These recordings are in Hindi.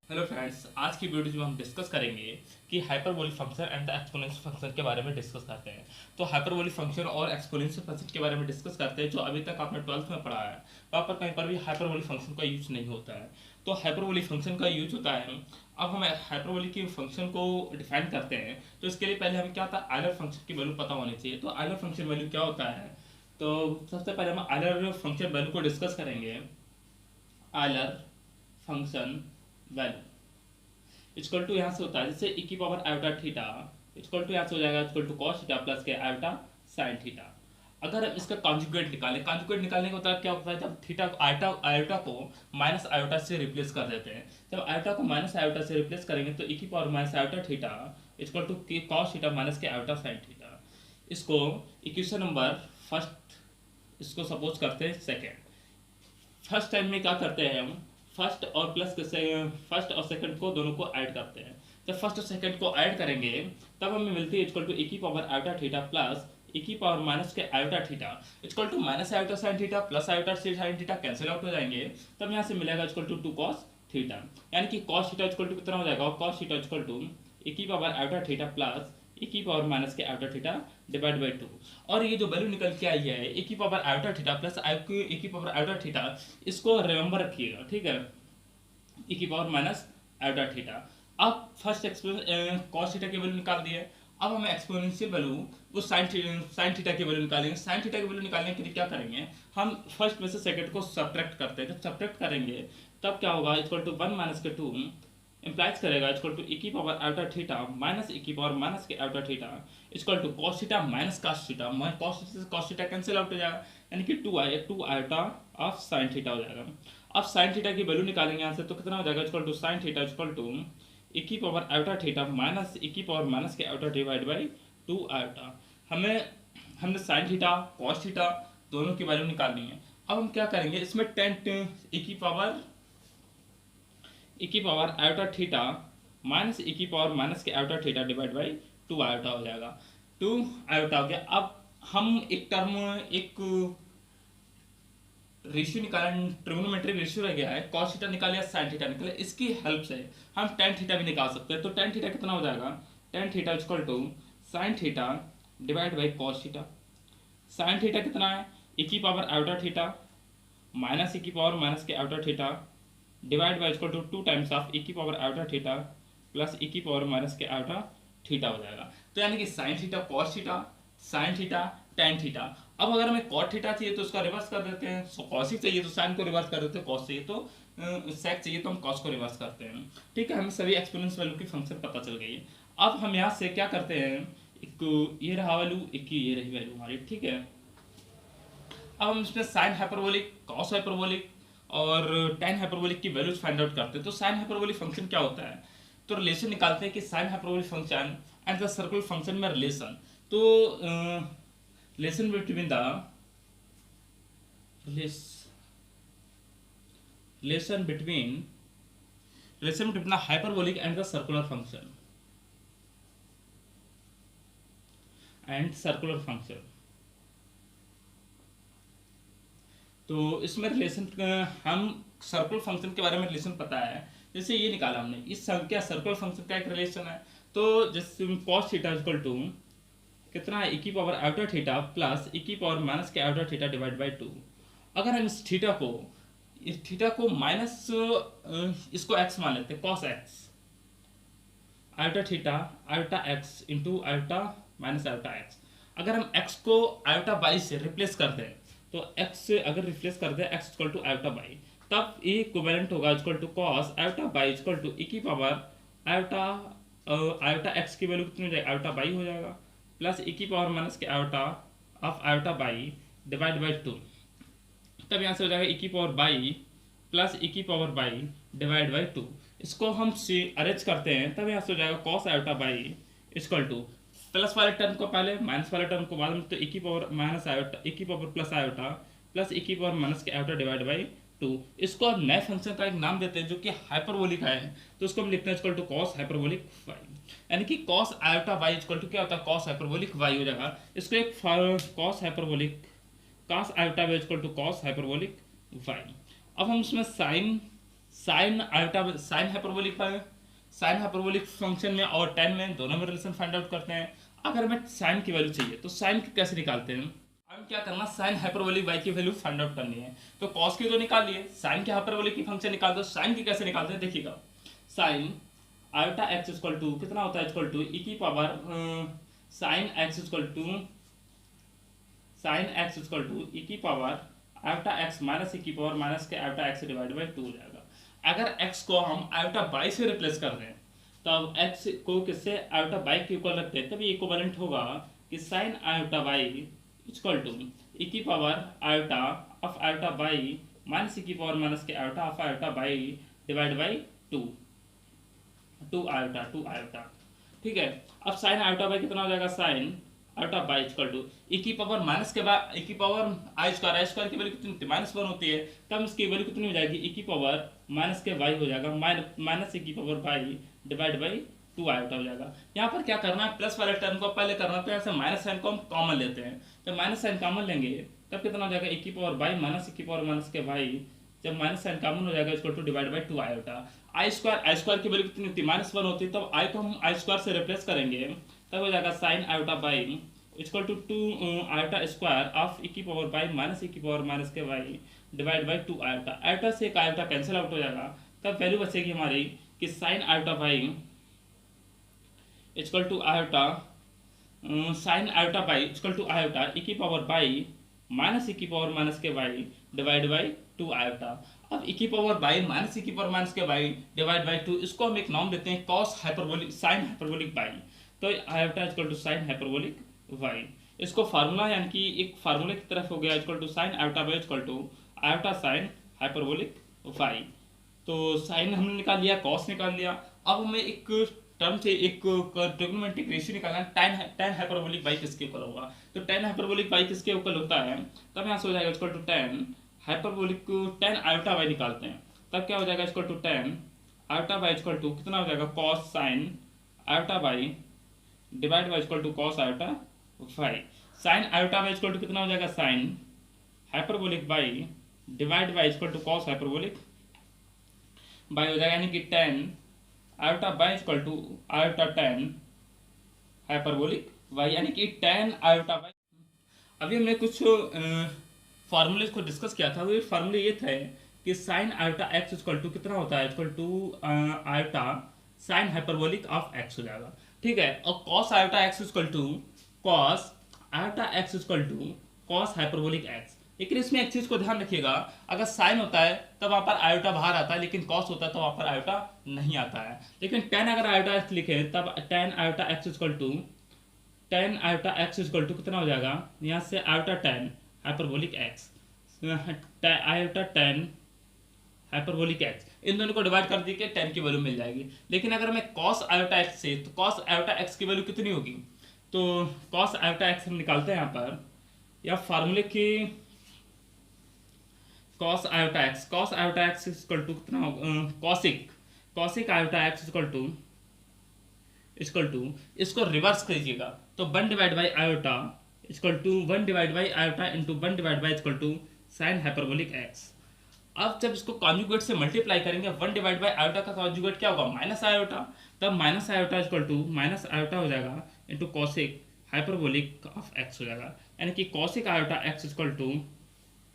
हेलो फ्रेंड्स, आज की वीडियो में हम डिस्कस करेंगे कि hyperbolic function and the exponential function के बारे में डिस्कस करते हैं। तो हाइपरबोलिक फंक्शन और एक्सपोनेंशियल फंक्शन के बारे में डिस्कस करते हैं जो अभी तक आपने 12th में पढ़ा है। वहाँ पर कहीं पर भी हाइपरबोलिक फंक्शन का यूज नहीं होता है। तो हाइपरबोलिक फंक्शन का यूज होता है। अब हम हाइपरबोलिक की फंक्शन को डिफाइन करते हैं तो इसके लिए पहले हमें क्या था, आयलर फंक्शन की वैल्यू पता होनी चाहिए। तो आयलर फंक्शन वैल्यू क्या होता है, तो सबसे पहले हम आयलर फंक्शन वैल्यू को डिस्कस करेंगे। Euler function value equal to यहाँ से होता है जैसे ई की power iota theta equal to यहाँ से हो जाएगा equal to cos theta plus के आयोटा साइन थीटा। अगर हम इसका कॉन्जुगेट निकालें, कॉन्जुगेट निकालने का होता है क्या होता है, जब थीटा आयोटा आयोटा को माइनस आयोटा से रिप्लेस कर देते हैं। जब आयोटा को माइनस आयोटा से रिप्लेस करेंगे तो ई की power minus iota theta equal to cos theta minus के आयोटा साइन थीटा। इसको इक्वेशन नंबर फर्स्ट, इसको सपोज करते हैं सेकेंड। फर्स्ट टाइम में क्या करते हैं हम, फर्स्ट और प्लस फर्स्ट और सेकंड को दोनों को ऐड करते हैं। जब फर्स्ट और सेकंड को ऐड करेंगे तब हमें मिलती है इक्वल टू ए की power iota theta plus e की पावर माइनस के iota theta equal to minus iota sine theta plus iota sine theta cancel out हो जाएंगे। तब यहाँ से मिलेगा इक्वल टू कॉस थीटा, यानी कि कॉस थीटा इक्वल टू कितना हो जाएगा, cos theta equal to e की power iota theta plus e की पावर माइनस के आयोटा थीटा डिवाइड बाई 2। और ये जो वैल्यू निकल के आई है ए की power iota theta plus e की पावर आयोटा थीटा, इसको रिमेंबर रखिएगा, ठीक है। ई की पावर माइनस आयोटा थीटा। अब फर्स्ट कॉस थीटा की वैल्यू निकाल दिए। अब हमें एक्सपोनेंशियल वैल्यू वो साइन थीटा की वैल्यू निकालेंगे। साइन थीटा की वैल्यू निकालने के लिए क्या करेंगे, हम फर्स्ट में से सेकंड को सब्ट्रैक्ट करते हैं। जब सब्ट्रैक्ट करेंगे तब क्या होगा, इक्वल टू 1 माइनस के 2 इंप्लाइज करेगा इक्वल टू ई की पावर आयोटा थीटा माइनस ई की पावर माइनस के iota theta equal to cos theta minus cos theta. Cos theta cancel out हो जाएगा, यानी कि 2 आयोटा ऑफ साइन थीटा हो जाएगा। अब साइन थीटा की वैल्यू निकालेंगे यहाँ से तो कितना हो जाएगा, equal to sine theta equal to ई की पावर आयोटा थीटा माइनस ई की पावर माइनस के आयोटा डिवाइड बाई 2 आयोटा। हमें हमने साइन थीटा कॉस थीटा दोनों की वैल्यू निकालनी है। अब हम क्या करेंगे, इसमें टेन ई की पावर आयोटा थीटा माइनस ई की पावर माइनस के iota theta divide by 2 iota हो जाएगा। 2 आयोटा हो गया। अब हम एक टर्म, एक रेशियो निकाला, ट्रिग्नोमेट्रिक रेशियो रह गया है, कॉस थीटा निकाले या साइन थीटा निकाले, इसकी हेल्प से हम टेन थीटा भी निकाल सकते हैं। तो टेन थीटा कितना हो जाएगा, tan theta equal to sine theta divide by cos theta. Sine theta कितना है, ई की पावर आयोटा थीटा माइनस ई की पावर माइनस के iota theta divide by equal to 2 times of ई की पावर आयोटा थीटा प्लस ई की पावर माइनस के आयोटा थीटा हो जाएगा। तो यानी कि sine theta cos theta sine theta tan theta. अब अगर हमें कॉट थीटा चाहिए तो उसका रिवर्स कर देते हैं, सो कॉसिक चाहिए तो साइन को रिवर्स कर देते हैं, कॉस चाहिए तो सेक चाहिए तो हम कॉस को रिवर्स करते हैं। ठीक है, हमें सभी एक्सपोनेंस वैल्यू की फंक्शन पता चल गई है। अब हम यहाँ से क्या करते हैं, एक ये रहा वैल्यू, एक ये रही वैल्यू हमारी, ठीक है। अब हम इसमें साइन हाइपरबोलिक कॉस हाइपरबोलिक और टेन हाइपरबोलिक की वैल्यूज फाइंड आउट करते हैं। तो साइन हाइपरबोलिक फंक्शन क्या होता है, तो रिलेशन निकालते हैं कि sine hyperbolic function and the circular function में रिलेशन। तो relation between the relation between the hyperbolic and the circular function तो इसमें रिलेशन, हम सर्कुलर फंक्शन के बारे में रिलेशन पता है। जैसे ये निकाला हमने, इस संख्या सर्कुलर फंक्शन का एक रिलेशन है। तो जैसे कॉस थीटा इक्वल टू कितना है, ई की पावर आयोटा थीटा प्लस ई की पावर माइनस के आयोटा थीटा डिवाइड बाई 2। अगर हम इस थीटा को माइनस, इसको एक्स मान लेते हैं, cos x iota theta iota x into iota minus iota x. अगर हम एक्स को आयोटा बाई से रिप्लेस कर दें तो एक्स से अगर रिप्लेस कर दें X equal to iota by, तब ए इक्विवेलेंट होगा equal to cos iota by equal to ई की पावर आयोटा आयोटा एक्स की वैल्यू कितनी हो जाएगी, आयोटा बाई हो जाएगा प्लस ई की पावर माइनस के iota of iota by divide by 2। तब यहाँ से हो जाएगा ई की पावर बाई प्लस ई की पावर बाई डिवाइड बाई 2। इसको हम सी अरेंज करते हैं तब यहाँ से हो जाएगा cos iota by equal two plus वाले टर्म को पहले माइनस वाले टर्म को बाद में, तो ई की पावर माइनस आयोटा ई की पावर प्लस आयोटा प्लस ई की पावर माइनस के आयोटा डिवाइड बाई 2। इसको अब नए फंक्शन का एक नाम देते हैं जो कि हाइपरबोलिक है, तो उसको हम लिखते हैं equal to cos hyperbolic y, यानी कि cos iota y equal to क्या होता है, कॉस हाइपरबोलिक वाई हो जाएगा। इसको एक cos hyperbolic cos iota y equal to cos hyperbolic y. अब हम उसमें साइन साइन हाइपरबोलिक फंक्शन में और tan में दोनों में रिलेशन फाइंड आउट करते हैं। अगर हमें साइन की वैल्यू चाहिए तो साइन की कैसे निकालते हैं, हम क्या करना, साइन हाइपरबोलिक y की वैल्यू फाइंड आउट करनी है। तो कॉस की तो निकाल लिए, साइन के हाइपरबोलिक की फंक्शन निकाल दो। साइन की कैसे निकालते हैं देखिएगा, sine iota x equal to कितना होता है, इक्वल टू ई की power sine X equal to ई की पावर आयोटा एक्स माइनस ई की पावर माइनस के आयोटा एक्स डिवाइड बाई 2 हो जाएगा। अगर x को हम आयोटा बाई से रिप्लेस कर दें, तब x को किससे आयोटा बाई के इक्वल रखते हैं, तभी इक्विवेलेंट होगा कि sine iota by equal to ई की power iota of iota by minus ई की पावर माइनस के iota of iota by divide by 2 iota. ठीक है, अब साइन आयोटा बाई कितना हो जाएगा, sine iota by equal to ई की पावर माइनस के बाद ई की पावर आई स्क्वायर की वैल्यू कितनी होती है, -1 होती है, तब इसकी वैल्यू कितनी हो जाएगी, ई की पावर माइनस के वाई हो जाएगा, माइनस ई की power y divide by 2 iota हो जाएगा। यहाँ पर क्या करना है, प्लस वाले टर्म को पहले करना, तो ऐसे माइनस साइन को हम कॉमन लेते हैं। जब माइनस साइन कॉमन लेंगे तब कितना हो जाएगा, ई की पावर बाई माइनस ई की पावर माइनस के वाई, जब माइनस साइन कॉमन हो जाएगा equal to divide by 2 iota. I square की वैल्यू कितनी होती है, -1 होती है, तब आई को हम आई स्क्वायर से रिप्लेस करेंगे, तब हो जाएगा sine iota by equal to 2 iota square of ई की पावर बाई माइनस ई की पावर माइनस के y divide by 2 iota. Iota से एक आयोटा कैंसिल आउट हो जाएगा, तब वैल्यू बचेगी हमारी कि sine iota by equal to iota sine iota by equal to iota e की पावर बाई माइनस ई की पावर माइनस के वाई डिवाइड बाई 2 आयोटा। अब ई की पावर बाई माइनस ई की पावर माइनस के वाई डिवाइड बाई 2, इसको हम एक नाम देते हैं cos hyperbolic sine hyperbolic by. तो iota equal to sine hyperbolic y, इसको फार्मूला यानी कि एक फार्मूले की तरफ हो गया, equal to sine iota by equal to iota sine hyperbolic y. तो साइन हमने निकाल लिया, कॉस निकाल लिया। अब हमें एक टर्म से एक ट्रिग्नोमेट्रिक रेशियो निकालना है, tan हाइपरबोलिक बाई किसके इक्वल होगा। तो tan हाइपरबोलिक बाई किसके इक्वल होता है, तब यहाँ से हो जाएगा equal to tan hyperbolic tan iota y निकालते हैं, तब क्या हो जाएगा equal to tan iota by equal to कितना हो जाएगा, cos sine iota by divide by equal to cos iota y. Sine iota by equal to कितना हो जाएगा, sine hyperbolic y divide by equal to cos hyperbolic y हो जाएगा, यानी कि tan iota by equal to iota tan hyperbolic y, यानी कि tan आयोटा बाई। अभी हमने कुछ फार्मूले को डिस्कस किया था, वो फार्मूले ये थे कि sine iota x equal to कितना होता है, equal to iota sine hyperbolic of x हो जाएगा। ठीक है, और cos iota x equal to cos iota x equal to cos hyperbolic x. लेकिन इसमें एक चीज को ध्यान रखिएगा, अगर साइन होता है तब वहां पर आयोटा बाहर आता है, लेकिन कॉस होता है तो वहां पर आयोटा नहीं आता है। लेकिन tan अगर आयोटा एक्स लिखे तब tan iota x equal to tan iota x equal to कितना हो जाएगा, यहाँ से iota tan hyperbolic x iota tan hyperbolic x, इन दोनों को डिवाइड कर दी के tan की वैल्यू मिल जाएगी। लेकिन अगर हमें cos आयोटा एक्स से, तो cos आयोटा एक्स की वैल्यू कितनी होगी, तो cos आयोटा एक्स हम निकालते हैं यहाँ पर, या फार्मूले की cos iota x equal to कितना होगा, cosic iota x equal to इसको रिवर्स कीजिएगा, तो 1 divide by iota equal to 1 divide by iota into 1 divide by equal to sine hyperbolic x. अब जब इसको कॉन्जुगेट से मल्टीप्लाई करेंगे, 1 डिवाइड बाई आयोटा का कॉन्जुगेट क्या होगा, माइनस आयोटा, तब minus iota equal to minus iota हो जाएगा into cosec hyperbolic of x हो जाएगा, यानी कि cosec iota x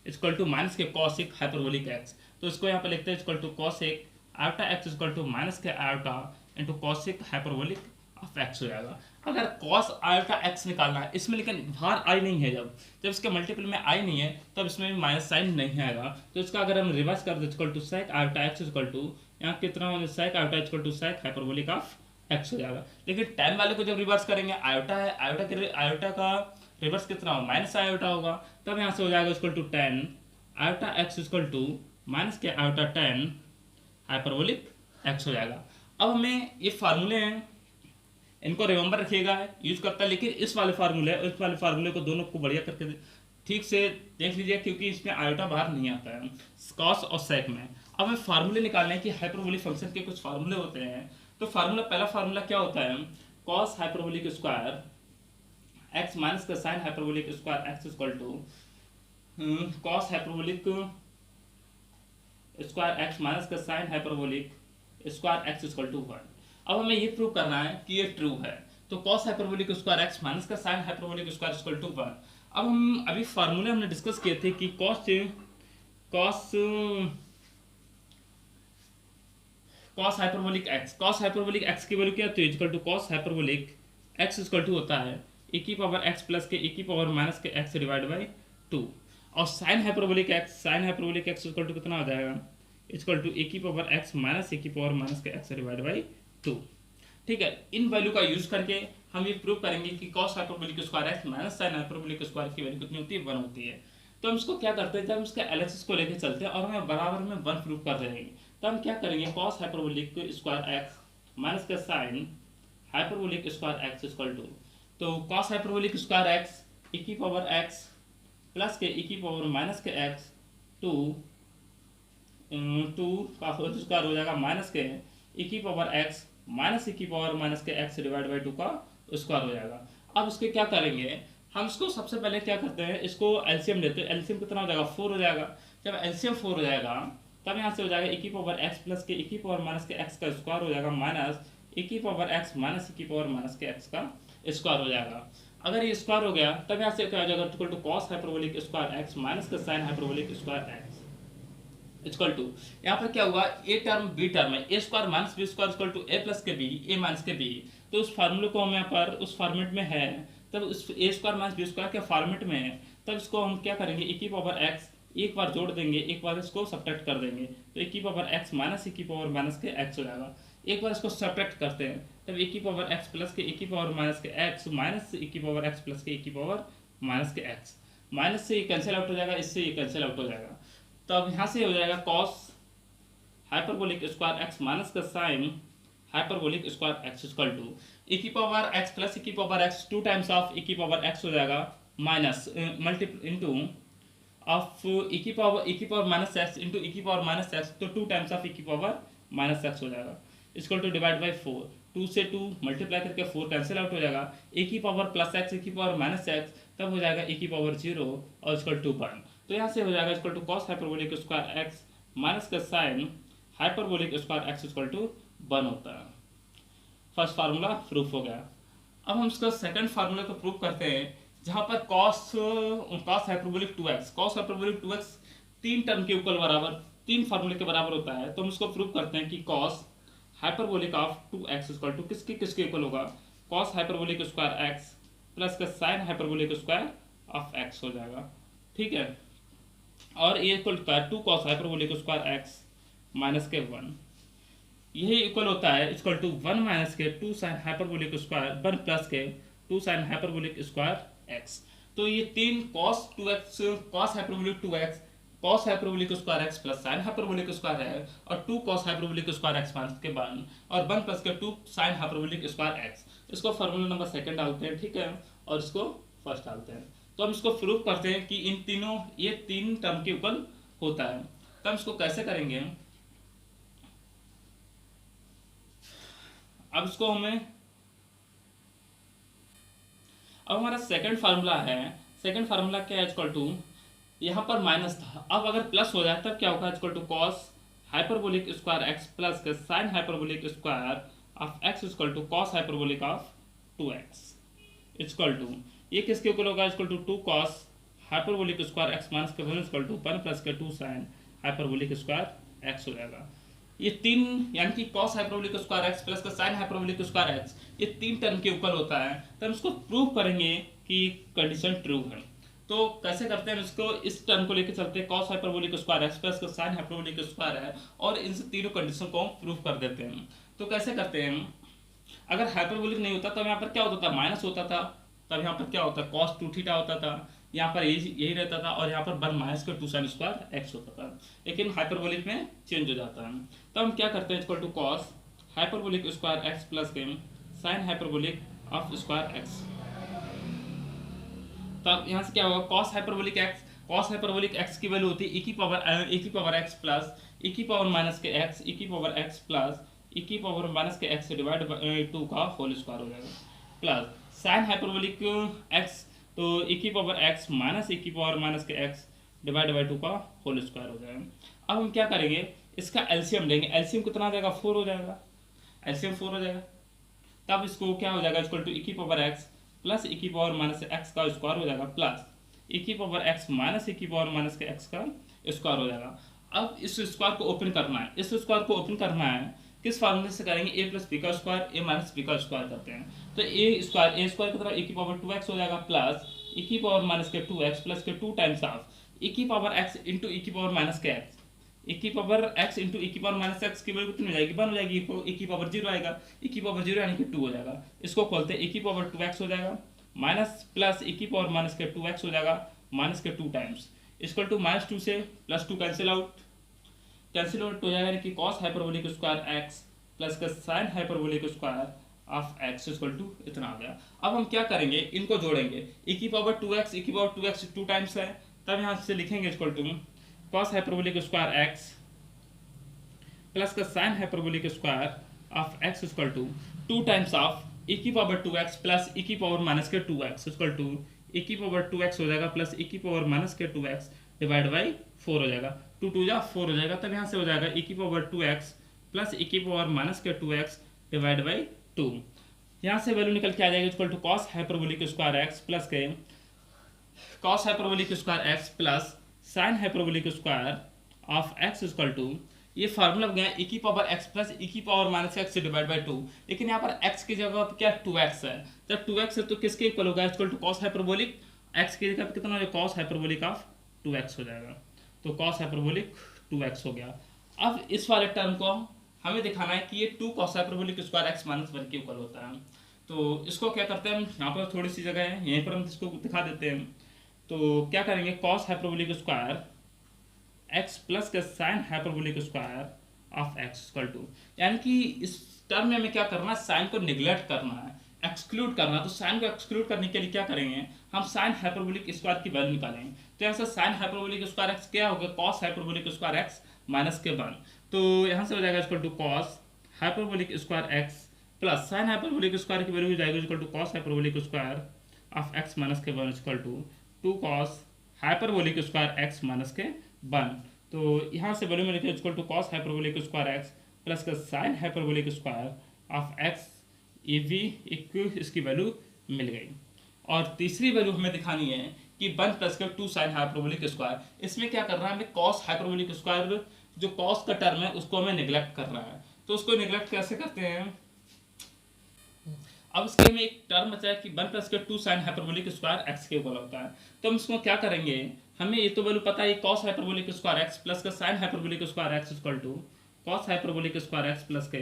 equal to minus के कॉसिक हाइपरबोलिक एक्स। तो इसको यहाँ पर लिखते हैं equal to cosec iota x equal to minus के iota into cosec hyperbolic of x हो जाएगा। अगर कॉस आयोटा एक्स निकालना है इसमें, लेकिन बाहर आई नहीं है, जब इसके मल्टीपल में आई नहीं है तब इसमें भी माइनस साइन नहीं आएगा। तो इसका अगर हम रिवर्स कर दे equal to sec iota x equal to यहाँ कितना sec iota equal to sec hyperbolic of x हो जाएगा। लेकिन tan वाले को जब रिवर्स करेंगे, आयोटा है, आयोटा का रिवर्स कितना होगा, माइनस आयोटा होगा, तब यहाँ से हो जाएगा equal to tan iota x equal to minus के आयोटा tan हाइपरबोलिक एक्स हो जाएगा। अब हमें ये फार्मूले हैं, इनको रिमेंबर रखिएगा, यूज करता है, लेकिन इस वाले फार्मूले को दोनों को बढ़िया करके ठीक से देख लीजिए, क्योंकि इसमें आयोटा बाहर नहीं आता है कॉस और सेक में। अब हमें फार्मूले निकालने हैं कि हाइपरबोलिक फंक्शन के कुछ फार्मूले होते हैं। तो पहला फार्मूला क्या होता है, cos hyperbolic square x minus का sine hyperbolic square x equal to cos hyperbolic square x minus का sine hyperbolic square x equal to 1। अब हमें ये प्रूव करना है कि ये ट्रू है। तो cos hyperbolic square x minus का sine hyperbolic square equal to 1। अब हम अभी फार्मूले हमने डिस्कस किए थे कि cos cos cos hyperbolic x की वैल्यू क्या है, तो equal to cos hyperbolic x equal to होता है e की पावर एक्स प्लस के e की पावर माइनस के एक्स डिवाइड बाई 2। और sine hyperbolic x equal to कितना हो जाएगा, इक्वल टू e की पावर एक्स माइनस e की पावर माइनस के एक्स डिवाइड बाई 2। ठीक है, इन वैल्यू का यूज करके हम ये प्रूव करेंगे कि cos hyperbolic square x minus sign hyperbolic square की वैल्यू कितनी होती है, 1 होती है। तो हम इसको क्या करते हैं, जब इसके एलएचएस को लेके चलते हैं और हमें बराबर में 1 प्रूव कर रहे हैं, तो हम क्या करेंगे, cos hyperbolic square x minus का sine hyperbolic square x equal to, तो cos hyperbolic square x e की पावर एक्स प्लस के e की पावर माइनस के एक्स टू का होल स्क्वायर हो जाएगा माइनस के e की पावर एक्स माइनस e की पावर माइनस के एक्स डिवाइड बाई 2 का स्क्वायर हो जाएगा। अब इसके क्या करेंगे, हम इसको सबसे पहले क्या करते हैं, इसको एलसीएम लेते हैं। एलसीएम कितना हो जाएगा, 4 हो जाएगा। जब एलसीएम 4 हो जाएगा तब यहाँ से हो जाएगा e की पावर एक्स प्लस के e की पावर माइनस के एक्स का स्क्वायर हो जाएगा माइनस e की पावर एक्स माइनस e की पावर माइनस के एक्स का स्क्वायर हो जाएगा। अगर ये स्क्वायर हो गया तब यहाँ से क्या हो जाएगा, equal to cos hyperbolic square x minus का sine hyperbolic square x equal to, यहाँ पर क्या हुआ, ए टर्म बी टर्म है, a square minus b square equal to a plus के बी ए माइनस के बी। तो उस फार्मूले को हम यहाँ पर उस फॉर्मेट में है, तब उस ए स्क्वायर माइनस बी स्क्वायर के फॉर्मेट में है, तब इसको हम क्या करेंगे, e की पावर एक्स एक बार जोड़ देंगे, एक बार इसको सब्ट्रैक्ट कर देंगे, तो e की पावर एक्स माइनस e की पावर माइनस के एक्स हो जाएगा। एक बार इसको सब्ट्रैक्ट करते हैं तब e की पावर एक्स प्लस के e की पावर माइनस के एक्स माइनस e की पावर एक्स प्लस के e की पावर माइनस के एक्स, माइनस से ये कैंसिल आउट हो जाएगा, इससे ये कैंसिल आउट हो जाएगा। तो अब यहाँ से हो जाएगा cos hyperbolic square x minus का sine hyperbolic square x equal to e की पावर एक्स प्लस e की power x 2 times of e की पावर एक्स हो जाएगा माइनस इंटू ऑफ e की power minus x into e की पावर माइनस एक्स, तो 2 टाइम्स ऑफ e की पावर माइनस एक्स हो जाएगा इक्वल टू डिवाइड बाई 4। 2 से 2 मल्टीप्लाई करके 4 कैंसिल आउट हो जाएगा, e की पावर प्लस एक्स e की पावर माइनस एक्स, तब हो जाएगा e की पावर 0 और इक्वल टू 1। तो यहाँ से हो जाएगा equal to cos hyperbolic square x minus का sine hyperbolic square x equal to 1 होता है। फर्स्ट फार्मूला प्रूफ हो गया। अब हम इसका सेकंड फार्मूला को प्रूव करते हैं, जहाँ पर कॉस हाइपरबोलिक 2x 3 टर्म के इक्वल बराबर 3 फार्मूले के बराबर होता है। तो हम इसको प्रूव करते हैं कि cos hyperbolic of 2x equal to किसके इक्वल होगा, cos hyperbolic square x plus का sine hyperbolic square of x हो जाएगा। ठीक है, और ये इक्वल होता है 2 cos hyperbolic square x minus के 1, यही इक्वल होता है इक्वल टू 1 माइनस के 2 साइन हाइपरबोलिक स्क्वायर 1 प्लस के 2 साइन हाइपरबोलिक स्क्वायर x। तो ये 3 cos 2x cos hyperbolic 2x cos hyperbolic square x plus sine hyperbolic square है, और 2 cos hyperbolic square x minus के 1 और 1 प्लस के 2 साइन हाइपरबोलिक स्क्वायर x। इसको फार्मूला नंबर सेकंड डालते हैं, ठीक है, और इसको फर्स्ट डालते हैं। तो हम इसको प्रूव करते हैं कि इन तीनों ये 3 टर्म के इक्वल होता है। तो हम इसको कैसे करेंगे, अब इसको हमें, अब हमारा सेकंड फार्मूला है, सेकंड फार्मूला क्या है, इक्वल टू यहाँ पर माइनस था, अब अगर प्लस हो जाए तब क्या होगा, equal to cos hyperbolic square x plus के sine hyperbolic square of x equal to cos hyperbolic of 2x equal to, ये किसके इक्वल होगा, equal to 2 cos hyperbolic square x minus के 1 इक्वल टू 1 प्लस के 2 साइन हाइपरबोलिक स्क्वायर एक्स हो जाएगा। ये 3 यानी कि cos hyperbolic square x plus का साइन हाइपरबोलिक स्क्वायर एक्स, ये 3 टर्म के इक्वल होता है। तो हम इसको प्रूव करेंगे कि कंडीशन ट्रू है। तो कैसे करते हैं, इसको इस टर्म को लेकर चलते हैं, cos hyperbolic square x plus का साइन हाइपरबोलिक स्क्वायर है, और इन तीनों कंडीशन को हम प्रूव कर देते हैं। तो कैसे करते हैं, अगर हाइपरबोलिक नहीं होता तब यहाँ पर क्या होता था, माइनस होता था, तब यहाँ पर क्या होता है कॉस 2 थीटा होता था, यहाँ पर यही रहता था, और यहाँ पर 1 माइनस का 2 साइन स्क्वायर एक्स होता था, लेकिन हाइपरबोलिक में चेंज हो जाता है। तो हम क्या करते हैं, equal to cos hyperbolic square x plus के sine hyperbolic of square x. तो अब यहाँ से क्या होगा, कॉस हाइपरबोलिक एक्स की वैल्यू होती है e की पावर एक्स प्लस e की पावर माइनस के एक्स e की पावर एक्स प्लस e की पावर माइनस के एक्स डिवाइड बाई 2 का होल स्क्वायर हो जाएगा, प्लस साइन हाइपरबोलिक एक्स, तो e की पावर एक्स माइनस e की पावर माइनस के एक्स डिवाइड बाई 2 का होल स्क्वायर हो जाएगा। अब हम क्या करेंगे, इसका एलसीएम लेंगे। एलसीएम कितना आ जाएगा, 4 हो जाएगा। एलसीएम 4 हो जाएगा, तब इसको क्या हो जाएगा, इक्वल टू ई की पावर एक्स प्लस ई की पावर माइनस एक्स का स्क्वायर हो जाएगा, प्लस ई की पावर एक्स माइनस ई की पावर माइनस के एक्स का स्क्वायर हो जाएगा। अब इस स्क्वायर को ओपन करना है, इस स्क्वायर को ओपन करना है किस फार्मूले से करेंगे, ए प्लस बी का स्क्वायर ए माइनस बी का स्क्वायर करते हैं। तो ए स्क्वायर की तरफ ए की पावर 2x हो जाएगा, प्लस ई की पावर माइनस के 2x प्लस के 2 टाइम्स ऑफ ई की पावर एक्स इंटू ई की पावर माइनस के एक्स। ई की पावर एक्स इंटू ई की पावर माइनस एक्स की वैल्यू कितनी हो जाएगी, 1 हो जाएगी। ई की पावर 0 आएगा, ई की पावर 0 यानी कि 2 हो जाएगा। इसको खोलते हैं, ई की पावर 2x हो जाएगा माइनस प्लस ई की पावर माइनस के 2x हो जाएगा माइनस के 2 टाइम्स, इक्वल टू -2 से +2 कैंसिल आउट हो जाएगा, यानी कि cos hyperbolic square x plus का sine hyperbolic square of x equal to इतना आ गया। अब हम क्या करेंगे, इनको जोड़ेंगे। ई की पावर 2x ई की पावर 2x 2 टाइम्स है, तब यहाँ से लिखेंगे equal to cos hyperbolic square x plus का sine hyperbolic square of x equal to 2 times of ई की पावर 2x प्लस ई की पावर माइनस के 2x इक्वल टू ई की पावर 2x हो जाएगा प्लस ई की पावर माइनस के 2x डिवाइड बाई 4 हो जाएगा। 2 2 जा 4 हो जाएगा, तब यहाँ से हो जाएगा ई की पावर 2x प्लस ई की पावर माइनस के 2x डिवाइड बाई 2। यहाँ से वैल्यू निकल के आ जाएगी equal to cos hyperbolic square x plus के cos hyperbolic square x plus sine hyperbolic square of x equal to, ये फार्मूला बन गया ई की पावर एक्स प्लस ई की power minus x divide by 2। लेकिन यहाँ पर एक्स की जगह पर क्या 2x है, जब 2x है तो किसके इक्वल होगा, equal to cos hyperbolic x की जगह पर कितना हो जाएगा, कॉस हाइपरबोलिक ऑफ 2x हो जाएगा। तो कॉस हाइपरबोलिक 2x हो गया। अब इस वाले टर्म को हमें दिखाना है कि ये 2 cos hyperbolic square x minus 1 के इक्वल होता है। तो इसको क्या करते हैं हम, यहाँ पर थोड़ी सी जगह है, यहीं पर हम इसको दिखा देते हैं। तो क्या करेंगे, cos hyperbolic square x plus का sine hyperbolic square of x equal to, यानी कि इस टर्म में हमें क्या करना है, साइन को निगलेक्ट करना है, एक्सक्लूड करना है। तो साइन को एक्सक्लूड करने के लिए क्या करेंगे, हम साइन हाइपरबोलिक स्क्वायर की वैल्यू निकालेंगे। तो यहाँ से साइन हाइपरबोलिक स्क्वायर एक्स क्या होगा, cos hyperbolic square x minus के 1। तो यहाँ से हो जाएगा equal to cos hyperbolic square x plus sine hyperbolic square की वैल्यू हो जाएगी equal to cos hyperbolic square of x minus के 1 equal to 2 cos hyperbolic square x minus के 1। तो यहाँ से वैल्यू में लिखे equal to cos hyperbolic square x plus का sine hyperbolic square of x, ये भी एक इसकी वैल्यू मिल गई। और तीसरी वैल्यू हमें दिखानी है कि 1 प्लस का 2 साइन हाइपरबोलिक स्क्वायर। इसमें क्या करना है, हमें कॉस हाइपरबोलिक स्क्वायर जो कॉस का टर्म है उसको हमें निगलेक्ट करना है। तो उसको निगलेक्ट कैसे करते हैं, अब इसके में एक टर्म बचा है कि 1 प्लस का 2 साइन हाइपरबोलिक स्क्वायर एक्स के इक्वल होता है। तो हम इसको क्या करेंगे, हमें ये तो वैल्यू पता है cos hyperbolic square x plus का sine hyperbolic square x equal to cos hyperbolic square x plus के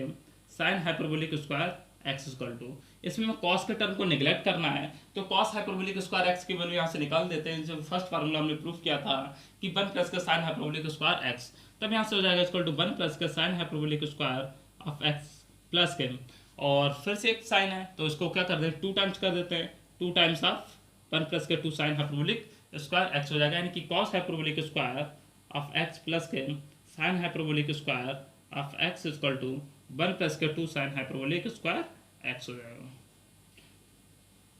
sine hyperbolic square x equal to, इसमें कॉस के टर्म को निगलेक्ट करना है। तो कॉस हाइपरबोलिक स्क्वायर एक्स की वैल्यू यहाँ से निकाल देते हैं। जो फर्स्ट फार्मूला हमने प्रूफ किया था कि 1 प्लस का साइन हाइपरबोलिक स्क्वायर एक्स, तब यहाँ से हो जाएगा इक्वल टू 1 प्लस का sine hyperbolic square of x plus के, और फिर से एक साइन है तो इसको क्या कर देते हैं, 2 टाइम्स कर देते हैं। 2 टाइम्स ऑफ 1 प्लस के 2 साइन हाइपरबोलिक स्क्वायर एक्स हो जाएगा, यानी कि cos hyperbolic square of x plus के sine hyperbolic square of x equal to 1 plus के 2 साइन हाइपरबोलिक स्क्वायर एक्स हो जाएगा।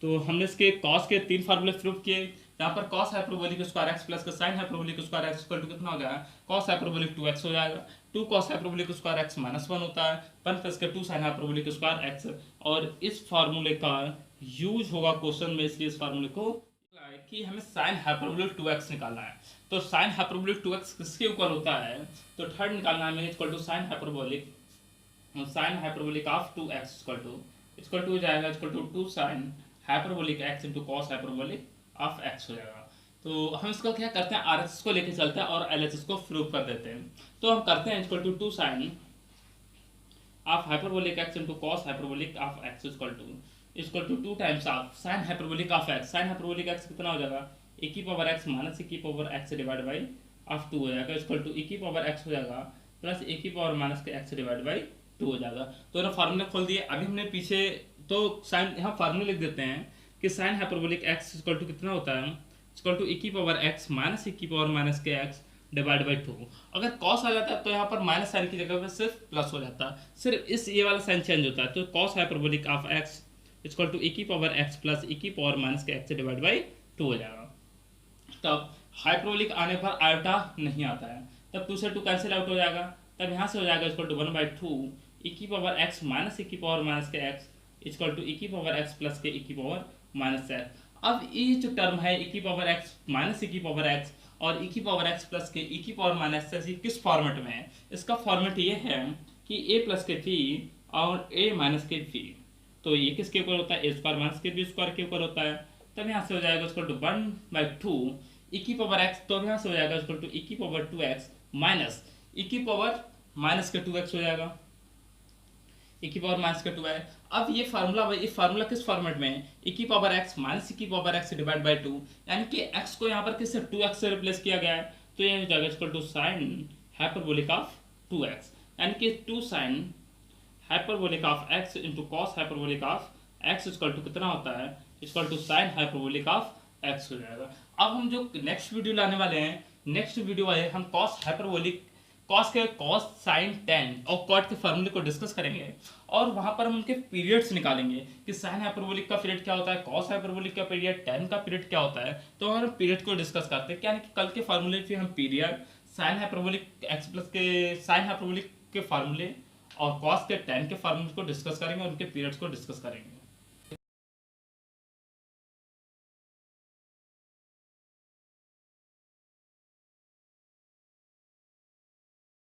तो हमने इसके कॉस के 3 फार्मूले प्रूफ किए। यहाँ पर cos hyperbolic square x plus का sine hyperbolic square x equal to कितना हो जाएगा, कॉस हाइपरबोलिक 2x हो जाएगा। 2 cos hyperbolic square x minus 1 होता है, 1 प्लस का 2 साइन हाइपरबोलिक स्क्वायर एक्स। और इस फार्मूले का यूज होगा क्वेश्चन में, इसलिए इस फार्मूले को कि हमें साइन हाइपरबोलिक 2x निकालना है। तो साइन हाइपरबोलिक 2x किसके इक्वल होता है, तो थर्ड निकालना है हमें equal to sine hyperbolic of 2x equal to हो जाएगा equal to 2 sine hyperbolic x into cos hyperbolic of x हो जाएगा। तो हम इसको क्या करते हैं, RHS को लेके चलते हैं और LHS को प्रूव कर देते हैं। तो हम करते हैं equal to 2 sine of hyperbolic x into cos hyperbolic of x equal to 2 times of sine hyperbolic of x। Sine hyperbolic x कितना हो जाएगा, e की पावर x माइनस e की power x divide by of 2 हो जाएगा इक्वल टू e की पावर x हो जाएगा प्लस e की पावर माइनस के x डिवाइड बाई 2 हो जाएगा। तो ना फार्मूले खोल दिए। अभी हमने पीछे तो साइन यहाँ फार्मूले लिख देते हैं कि sine hyperbolic x equal to कितना होता है, इक्वल टू e की पावर x माइनस e की पावर माइनस के x डिवाइड बाई 2। अगर कॉस आ जाता है तो यहाँ पर माइनस साइन की जगह पर सिर्फ प्लस हो जाता है, सिर्फ इस ये वाला साइन चेंज होता है। तो cos hyperbolic of x equal to e की पावर x प्लस e की पावर माइनस के x डिवाइड बाई 2 हो जाएगा। तब हाइपरबोलिक आने पर आयोटा नहीं आता है, तब 2 से 2 कैंसिल आउट हो जाएगा, तब यहाँ से हो जाएगा इक्वल टू 1/2 ई की पावर एक्स माइनस ई की पावर माइनस के एक्स इक्वल टू ई की पावर एक्स प्लस के ई की पावर माइनस एक्स। अब ये जो टर्म है ई की पावर एक्स माइनस ई की पावर एक्स और ई की पावर एक्स प्लस के ई की पावर माइनस एक्स, ये किस फॉर्मेट में है? इसका फॉर्मेट ये है कि ए प्लस के वी और ए माइनस के वी, तो ये किसके ऊपर होता है? ए स्क्वायर माइनस के बी स्क्वायर के ऊपर होता है, तब यहाँ से हो जाएगा इक्वल टू 1/2 ई की पावर एक्स, तो यहाँ से हो जाएगा इक्वल टू ई की पावर 2x माइनस ई की पावर माइनस के 2x हो जाएगा, ई की पावर माइनस के 2 है। अब ये फार्मूला किस फॉर्मेट में है? ई की पावर एक्स माइनस ई की पावर एक्स डिवाइड बाई 2, यानी कि एक्स को यहाँ पर किससे 2x से रिप्लेस किया गया है, तो ये हो जाएगा equal to sine hyperbolic of 2x, यानी कि 2 sine hyperbolic of x into cos hyperbolic of x equal to कितना होता है? Equal to sine hyperbolic of x हो जाएगा। अब हम जो नेक्स्ट वीडियो लाने वाले हैं, नेक्स्ट वीडियो वाले हम cos hyperbolic cos sine ten और कॉट के फार्मूले को डिस्कस करेंगे, और वहां पर हम उनके पीरियड्स निकालेंगे कि साइन हाइपरबोलिक का पीरियड क्या होता है, कॉस हाइपरबोलिक का पीरियड, टेन का पीरियड क्या होता है। तो हम पीरियड को डिस्कस करते हैं, यानी कि कल के फार्मूले पे हम period, sign hyperbolic x plus के साइन हाइपरबोलिक के फार्मूले और कॉस के टेन के फार्मूले को डिस्कस करेंगे और उनके पीरियड्स को डिस्कस करेंगे।